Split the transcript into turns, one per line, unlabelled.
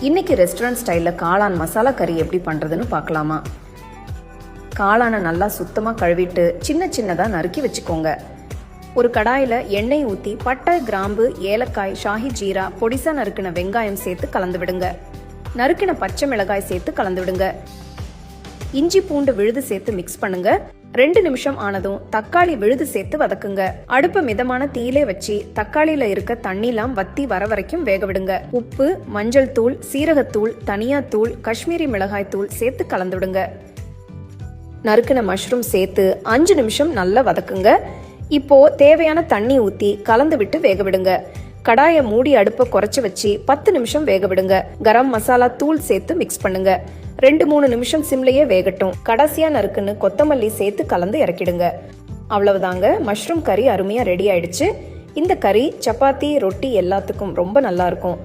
இன்னைக்கு ரெஸ்டாரண்ட் ஸ்டைலில் காளான் மசாலா கறி எப்படி பண்ணுறதுன்னு பார்க்கலாமா? காளானை நல்லா சுத்தமாக கழுவிட்டு சின்ன சின்னதாக நறுக்கி வச்சுக்கோங்க. ஒரு கடாயில் எண்ணெய் ஊற்றி பட்டை, கிராம்பு, ஏலக்காய், ஷாஹி ஜீரா, பொடிசா நறுக்கின வெங்காயம் சேர்த்து கலந்து விடுங்க. நறுக்கின பச்சை மிளகாய் சேர்த்து கலந்து விடுங்க. இஞ்சி பூண்டு விழுது சேர்த்து மிக்ஸ் பண்ணுங்க. 2 நிமிஷம் ஆனதும் தக்காளி விழுது சேர்த்து வதக்குங்க. அடுப்பை மிதமான தீயிலே வச்சு தக்காளியில இருக்க தண்ணிலாம் வத்தி வர வரைக்கும் வேக விடுங்க. உப்பு, மஞ்சள் தூள், சீரகத்தூள், தனியாத்தூள், காஷ்மீரி மிளகாய் தூள் சேர்த்து கலந்து விடுங்க. நறுக்கின மஷ்ரூம் சேர்த்து 5 நிமிஷம் நல்லா வதக்குங்க. இப்போ தேவையான தண்ணி ஊத்தி கலந்து விட்டு வேக விடுங்க. கடாயை மூடி அடுப்பை குறைச்சு வச்சு 10 நிமிஷம் வேக விடுங்க. கரம் மசாலா தூள் சேர்த்து மிக்ஸ் பண்ணுங்க. 2-3 நிமிஷம் சிம்லையே வேகட்டும். கடைசியா நறுக்குன்னு கொத்தமல்லி சேர்த்து கலந்து இறக்கிடுங்க. அவ்வளவுதாங்க, மஷ்ரூம் கறி அருமையா ரெடி ஆயிடுச்சு. இந்த கறி சப்பாத்தி, ரொட்டி எல்லாத்துக்கும் ரொம்ப நல்லா இருக்கும்.